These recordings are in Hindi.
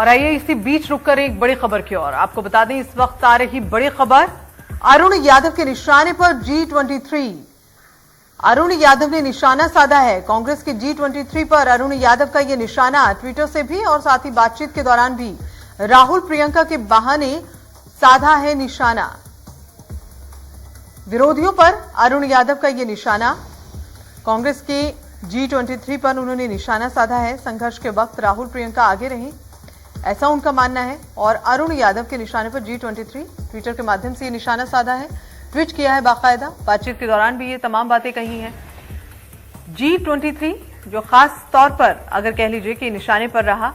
और आइए इसी बीच रुककर एक बड़ी खबर की ओर आपको बता दें, इस वक्त आ रही बड़ी खबर अरुण यादव के निशाने पर G23। अरुण यादव ने निशाना साधा है। कांग्रेस के G23 पर अरुण यादव का यह निशाना ट्विटर से भी और साथ ही बातचीत के दौरान भी राहुल प्रियंका के बहाने साधा है निशाना। विरोधियों पर अरुण यादव का यह निशाना, कांग्रेस के G23 पर उन्होंने निशाना साधा है। संघर्ष के वक्त राहुल प्रियंका आगे रहे, ऐसा उनका मानना है। और अरुण यादव के निशाने पर G23 ट्विटर के माध्यम से ये निशाना साधा है, ट्वीट किया है बाकायदा। बातचीत के दौरान भी ये तमाम बातें कही हैं। G23 जो खास तौर पर अगर कह लीजिए कि निशाने पर रहा,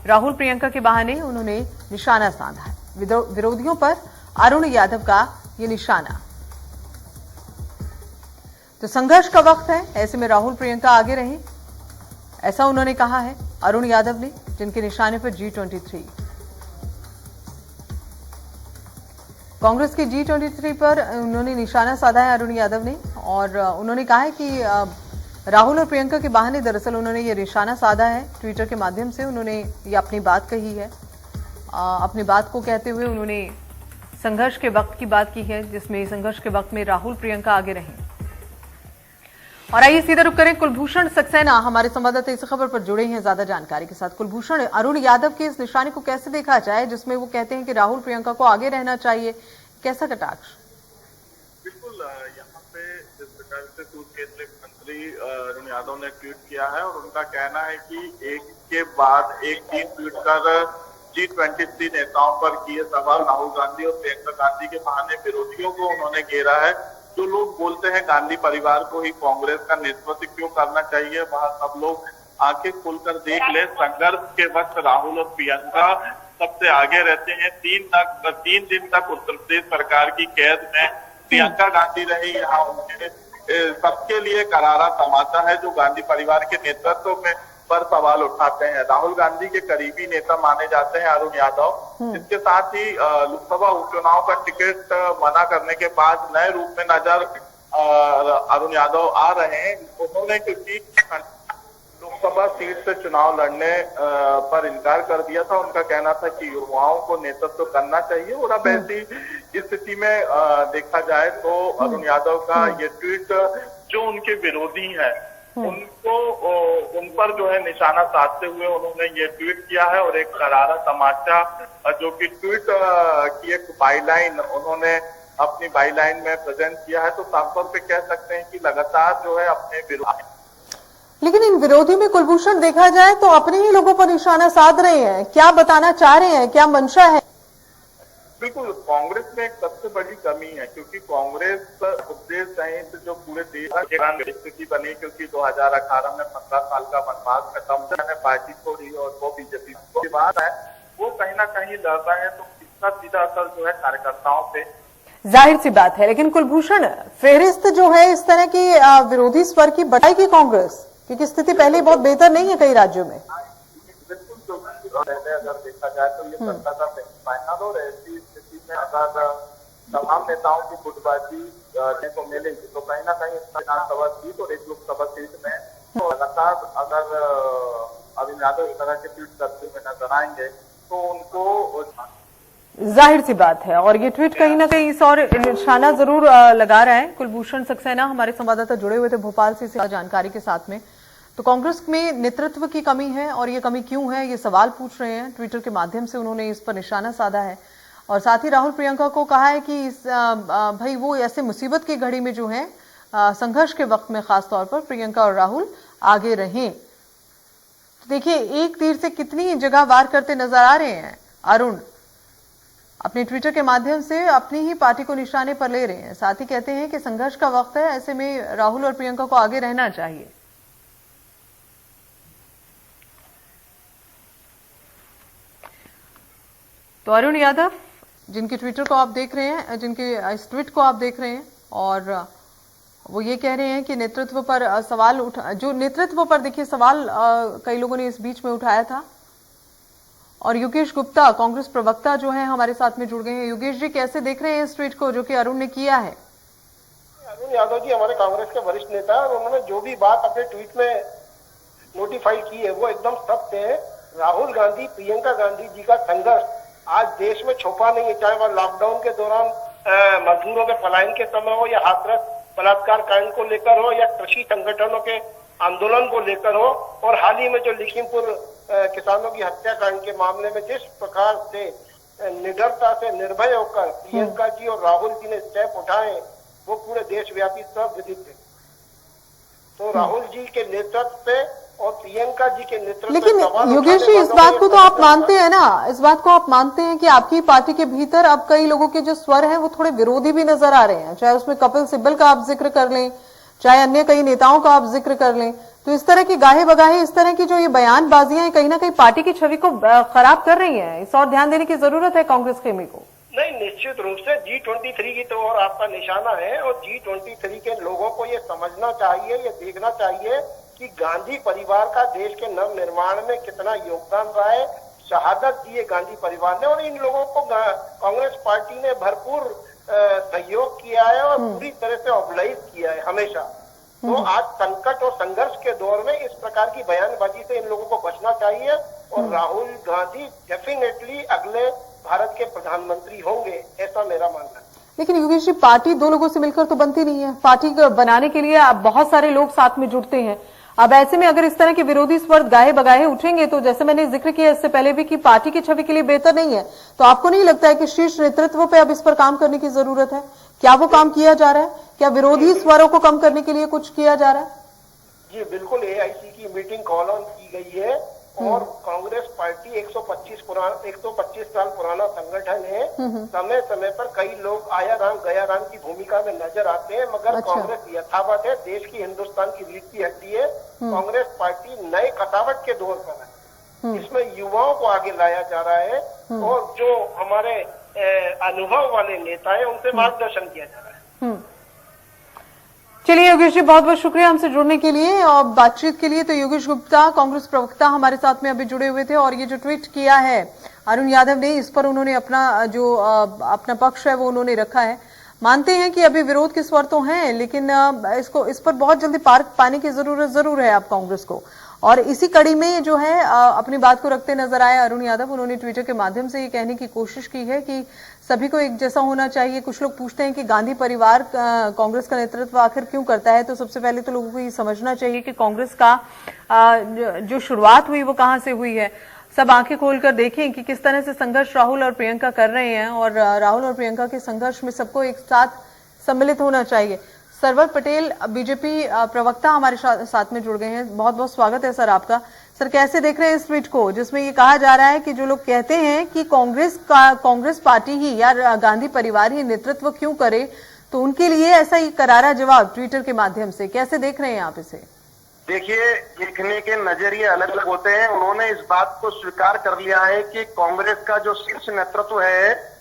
राहुल प्रियंका के बहाने उन्होंने निशाना साधा है। विरोधियों पर अरुण यादव का ये निशाना। तो संघर्ष का वक्त है, ऐसे में राहुल प्रियंका आगे रहे, ऐसा उन्होंने कहा है अरुण यादव ने, जिनके निशाने पर G23। कांग्रेस के G23 पर उन्होंने निशाना साधा है अरुण यादव ने, और उन्होंने कहा है कि राहुल और प्रियंका के बहाने दरअसल उन्होंने ये निशाना साधा है। ट्विटर के माध्यम से उन्होंने ये अपनी बात कही है। अपनी बात को कहते हुए उन्होंने संघर्ष के वक्त की बात की है, जिसमें संघर्ष के वक्त में राहुल प्रियंका आगे रहे। और आइए सीधा रुक करें, कुलभूषण सक्सेना हमारे संवाददाता इस खबर पर जुड़े हैं ज्यादा जानकारी के साथ। कुलभूषण, अरुण यादव के इस निशाने को कैसे देखा जाए, जिसमें वो कहते हैं कि राहुल प्रियंका को आगे रहना चाहिए, कैसा कटाक्ष? बिल्कुल, यहाँ पे जिस प्रकार से पूर्व केंद्रीय मंत्री अरुण यादव ने ट्वीट किया है और उनका कहना है कि एक के बाद एक ट्वीट कर G23 नेताओं पर किए सवाल राहुल गांधी और प्रियंका गांधी के बहाने विरोधियों को उन्होंने घेरा है। जो लोग बोलते हैं गांधी परिवार को ही कांग्रेस का नेतृत्व क्यों करना चाहिए, वह सब लोग आंखें खोलकर देख ले। संघर्ष के वक्त राहुल और प्रियंका सबसे आगे रहते हैं। 3 दिन तक उत्तर प्रदेश सरकार की कैद में प्रियंका गांधी रही। यहाँ उनके सबके लिए करारा तमाचा है जो गांधी परिवार के नेतृत्व में पर सवाल उठाते हैं। राहुल गांधी के करीबी नेता माने जाते हैं अरुण यादव। इसके साथ ही लोकसभा उपचुनाव का टिकट मना करने के बाद नए रूप में नजर अरुण यादव आ रहे हैं। उन्होंने क्योंकि लोकसभा सीट से चुनाव लड़ने पर इनकार कर दिया था। उनका कहना था कि युवाओं को नेतृत्व करना चाहिए, और अब ऐसी स्थिति में देखा जाए तो अरुण यादव का ये ट्वीट जो उनके विरोधी हैं उनको उन पर जो है निशाना साधते हुए उन्होंने ये ट्वीट किया है। और एक करारा तमाचा जो कि ट्वीट की एक बाईलाइन उन्होंने अपनी बाईलाइन में प्रेजेंट किया है। तो साफ तौर पे कह सकते हैं कि लगातार जो है अपने विरोधी, लेकिन इन विरोधी में कुलभूषण देखा जाए तो अपने ही लोगों पर निशाना साध रहे हैं। क्या बताना चाह रहे हैं, क्या मंशा है? बिल्कुल, कांग्रेस में एक सबसे बड़ी कमी है, क्योंकि कांग्रेस उपदेश सहित जो पूरे देश में स्थिति बनी, क्योंकि 2018 में 15 साल का वनवास खत्म ने पार्टी छोड़ी और वो बीजेपी की बात है, वो कहीं ना कहीं लड़ता है। तो इसका सीधा असर जो है कार्यकर्ताओं पे जाहिर सी बात है। लेकिन कुलभूषण, फेहरिस्त जो है इस तरह की विरोधी स्वर की बढ़ाएगी कांग्रेस, क्योंकि स्थिति पहले बहुत बेहतर नहीं है कई राज्यों में। बिल्कुल, जो पहले अगर देखा जाए तो ये सत्ता का फाइनल, और ऐसी स्थिति में अगर तमाम नेताओं की गुटबाजी देखने को मिलेगी तो कहीं ना कहीं विधानसभा सीट और एक लोकसभा सीट में तो लगातार अगर अरुण यादव इस तरह के ट्वीट करते हुए नजर आएंगे तो उनको जाहिर सी बात है। और ये ट्वीट कहीं ना कहीं इस और निशाना जरूर लगा रहा है। कुलभूषण सक्सेना हमारे संवाददाता जुड़े हुए थे भोपाल से जानकारी के साथ में। तो कांग्रेस में नेतृत्व की कमी है, और ये कमी क्यों है, ये सवाल पूछ रहे हैं। ट्विटर के माध्यम से उन्होंने इस पर निशाना साधा है, और साथ ही राहुल प्रियंका को कहा है कि भाई वो ऐसे मुसीबत की घड़ी में जो है संघर्ष के वक्त में खास तौर पर प्रियंका और राहुल आगे रहें। तो देखिए, एक तीर से कितनी जगह वार करते नजर आ रहे हैं अरुण। अपने ट्विटर के माध्यम से अपनी ही पार्टी को निशाने पर ले रहे हैं। साथ ही कहते हैं कि संघर्ष का वक्त है, ऐसे में राहुल और प्रियंका को आगे रहना चाहिए। तो अरुण यादव, जिनके ट्विटर को आप देख रहे हैं, जिनके इस ट्वीट को आप देख रहे हैं, और वो ये कह रहे हैं कि नेतृत्व पर सवाल जो नेतृत्व पर देखिए सवाल कई लोगों ने इस बीच में उठाया था। और योगेश गुप्ता, कांग्रेस प्रवक्ता जो है हमारे साथ में जुड़ गए हैं। योगेश जी, कैसे देख रहे हैं इस ट्वीट को जो कि अरुण ने किया है? अरुण यादव जी हमारे कांग्रेस के वरिष्ठ नेता है, और उन्होंने जो भी बात अपने ट्वीट में नोटिफाई की है वो एकदम सत्य है। राहुल गांधी, प्रियंका गांधी जी का संघर्ष आज देश में छुपा नहीं है, चाहे वह लॉकडाउन के दौरान मजदूरों के पलायन के समय हो, या हाथरस बलात्कार कांड को लेकर हो, या कृषि संगठनों के आंदोलन को लेकर हो, और हाल ही में जो लखीमपुर किसानों की हत्याकांड के मामले में जिस प्रकार से निडरता से निर्भय होकर प्रियंका जी और राहुल जी ने स्टेप उठाए, वो पूरे देशव्यापी सब विदित है। तो राहुल जी के नेतृत्व पे और प्रियंका जी के नेतृत्व, लेकिन योगेश जी, इस बात को तो आप मानते हैं ना, इस बात को आप मानते हैं कि आपकी पार्टी के भीतर अब कई लोगों के जो स्वर हैं वो थोड़े विरोधी भी नजर आ रहे हैं, चाहे उसमें कपिल सिब्बल का आप जिक्र कर लें, चाहे अन्य कई नेताओं का आप जिक्र कर लें। तो इस तरह की गाहे बगाहे, इस तरह की जो ये बयानबाजियां कहीं ना कहीं पार्टी की छवि को खराब कर रही हैं। इस और ध्यान देने की जरूरत है कांग्रेस प्रेमी को। नहीं, निश्चित रूप से G23 की तो और आपका निशाना है, और G23 के लोगों को ये समझना चाहिए, ये देखना चाहिए कि गांधी परिवार का देश के नव निर्माण में कितना योगदान रहा है। शहादत दी है गांधी परिवार ने, और इन लोगों को कांग्रेस पार्टी ने भरपूर सहयोग किया है और पूरी तरह से ऑब्लाइज किया है हमेशा। तो आज संकट और संघर्ष के दौर में इस प्रकार की बयानबाजी से इन लोगों को बचना चाहिए, और राहुल गांधी डेफिनेटली अगले भारत के प्रधानमंत्री होंगे, ऐसा मेरा मानना है। लेकिन योगेश जी, पार्टी दो लोगों से मिलकर तो बनती नहीं है। पार्टी बनाने के लिए अब बहुत सारे लोग साथ में जुड़ते हैं। अब ऐसे में अगर इस तरह के विरोधी स्वर गाहे बगाहे उठेंगे तो जैसे मैंने जिक्र किया इससे पहले भी कि पार्टी की छवि के लिए बेहतर नहीं है। तो आपको नहीं लगता है कि शीर्ष नेतृत्व पे अब इस पर काम करने की जरूरत है? क्या वो काम किया जा रहा है? क्या विरोधी स्वरों को कम करने के लिए कुछ किया जा रहा है? जी बिल्कुल, AIC की मीटिंग कॉल ऑन की गई है, और कांग्रेस पार्टी 125 साल पुराना संगठन है। समय समय पर कई लोग आया राम गया राम की भूमिका में नजर आते हैं, मगर कांग्रेस यथावत है, देश की, हिंदुस्तान की रीढ़ की हड्डी है। कांग्रेस पार्टी नए कसावट के दौर पर है, इसमें युवाओं को आगे लाया जा रहा है, और जो हमारे अनुभव वाले नेता है उनसे मार्गदर्शन किया जा रहा है। चलिए योगेश जी, बहुत बहुत शुक्रिया हमसे जुड़ने के लिए और बातचीत के लिए। तो योगेश गुप्ता, कांग्रेस प्रवक्ता, हमारे साथ में अभी जुड़े हुए थे, और ये जो ट्वीट किया है अरुण यादव ने, इस पर उन्होंने अपना पक्ष है वो उन्होंने रखा है। मानते हैं कि अभी विरोध के स्वर तो हैं, लेकिन इस पर बहुत जल्दी पार पाने की जरूरत जरूर है आप कांग्रेस को। और इसी कड़ी में जो है अपनी बात को रखते नजर आए अरुण यादव। उन्होंने ट्विटर के माध्यम से ये कहने की कोशिश की है कि सभी को एक जैसा होना चाहिए। कुछ लोग पूछते हैं कि गांधी परिवार कांग्रेस का नेतृत्व आखिर क्यों करता है, तो सबसे पहले तो लोगों को ये समझना चाहिए कि कांग्रेस का जो शुरुआत हुई वो कहां से हुई है। सब आंखें खोलकर देखें कि किस तरह से संघर्ष राहुल और प्रियंका कर रहे हैं, और राहुल और प्रियंका के संघर्ष में सबको एक साथ सम्मिलित होना चाहिए। सरवर पटेल, बीजेपी प्रवक्ता, हमारे साथ में जुड़ गए हैं। बहुत बहुत स्वागत है सर आपका। सर, कैसे देख रहे हैं इस ट्वीट को, जिसमें ये कहा जा रहा है कि जो लोग कहते हैं कि कांग्रेस पार्टी ही या गांधी परिवार ही नेतृत्व क्यों करे, तो उनके लिए ऐसा ही करारा जवाब ट्विटर के माध्यम से। कैसे देख रहे हैं आप इसे? देखिए, देखने के नजरिए अलग अलग होते हैं। उन्होंने इस बात को स्वीकार कर लिया है कि कांग्रेस का जो शीर्ष नेतृत्व है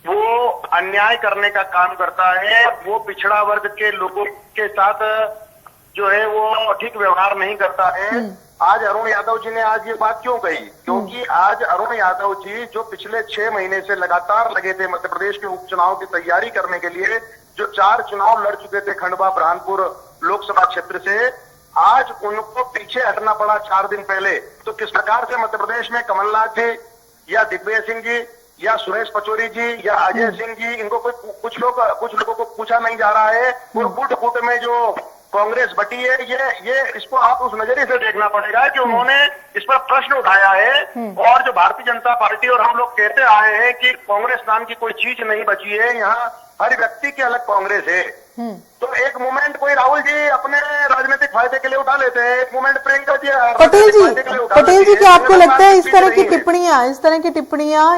वो अन्याय करने का काम करता है, वो पिछड़ा वर्ग के लोगों के साथ जो है वो ठीक व्यवहार नहीं करता है। आज अरुण यादव जी ने आज ये बात क्यों कही? क्योंकि आज अरुण यादव जी जो पिछले 6 महीने से लगातार लगे थे मध्य प्रदेश के उपचुनाव की तैयारी करने के लिए, जो 4 चुनाव लड़ चुके थे खंडवा बुरहानपुर लोकसभा क्षेत्र से, आज उनको पीछे हटना पड़ा 4 दिन पहले। तो किस प्रकार से मध्य प्रदेश में कमलनाथ जी या दिग्विजय सिंह जी या सुरेश पचौरी जी या अजय सिंह जी, इनको कुछ लोगों को पूछा नहीं जा रहा है। और गुट में जो कांग्रेस बटी है, ये इसको आप उस नजरिए से देखना पड़ेगा कि उन्होंने इस पर प्रश्न उठाया है। और जो भारतीय जनता पार्टी और हम लोग कहते आए हैं कि कांग्रेस नाम की कोई चीज नहीं बची है, यहाँ हर व्यक्ति की अलग कांग्रेस है। तो एक मोमेंट कोई राहुल जी अपने राजनीतिक फायदे के लिए उठा लेते हैं, एक मोमेंट प्रियंका जी पटेल जी क्या आपको लगता है इस तरह की टिप्पणियां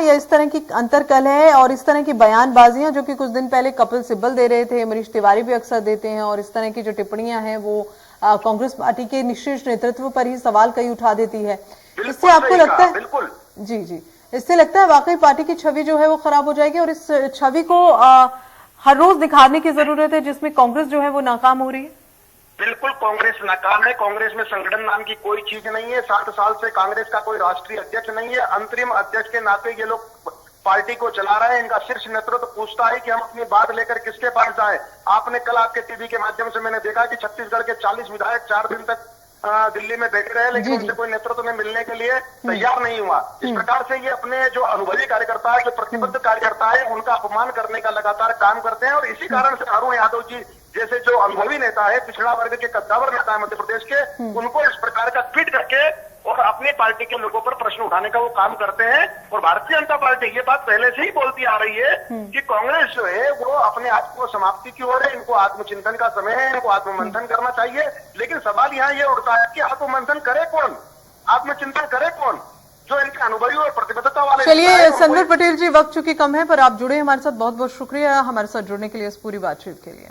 या इस तरह की अंतरकलह और इस तरह की बयानबाजियां, जो कि कुछ दिन पहले कपिल सिब्बल दे रहे थे, मनीष तिवारी भी अक्सर देते हैं, और इस तरह की जो टिप्पणियां हैं वो कांग्रेस पार्टी के शीर्ष नेतृत्व पर ही सवाल कई उठा देती है, इससे आपको लगता है? बिल्कुल जी, इससे लगता है वाकई पार्टी की छवि जो है वो खराब हो जाएगी, और इस छवि को हर रोज दिखाने की जरूरत है जिसमें कांग्रेस जो है वो नाकाम हो रही है। बिल्कुल, कांग्रेस नाकाम है। कांग्रेस में संगठन नाम की कोई चीज नहीं है। 60 साल से कांग्रेस का कोई राष्ट्रीय अध्यक्ष नहीं है। अंतरिम अध्यक्ष के नाते ये लोग पार्टी को चला रहे हैं। इनका शीर्ष नेतृत्व पूछता है कि हम अपनी बात लेकर किसके पास जाएं। आपने कल आपके टीवी के माध्यम से मैंने देखा कि छत्तीसगढ़ के 40 विधायक 4 दिन तक दिल्ली में बैठे रहे, लेकिन उनसे कोई नेतृत्व में मिलने के लिए तैयार नहीं हुआ। इस प्रकार से ये अपने जो अनुभवी कार्यकर्ता है, जो प्रतिबद्ध कार्यकर्ता है, उनका अपमान करने का लगातार काम करते हैं। और इसी कारण से अरुण यादव जी जैसे जो अनुभवी नेता है, पिछड़ा वर्ग के कद्दावर नेता है मध्य प्रदेश के, उनको इस प्रकार का ट्वीट करके और अपनी पार्टी के लोगों पर प्रश्न उठाने का वो काम करते हैं। और भारतीय जनता पार्टी ये बात पहले से ही बोलती आ रही है कि कांग्रेस जो है वो अपने आप को समाप्ति की ओर है, इनको आत्मचिंतन का समय है, इनको आत्ममंथन करना चाहिए। लेकिन सवाल यहाँ ये उठता है कि आत्ममंथन करे कौन, आत्मचिंतन करे कौन, जो इनके अनुभवी और प्रतिबद्धता वाले। चलिए संदीप पटेल जी, वक्त चूंकि कम है पर आप जुड़े हमारे साथ, बहुत बहुत शुक्रिया हमारे साथ जुड़ने के लिए, इस पूरी बातचीत के लिए।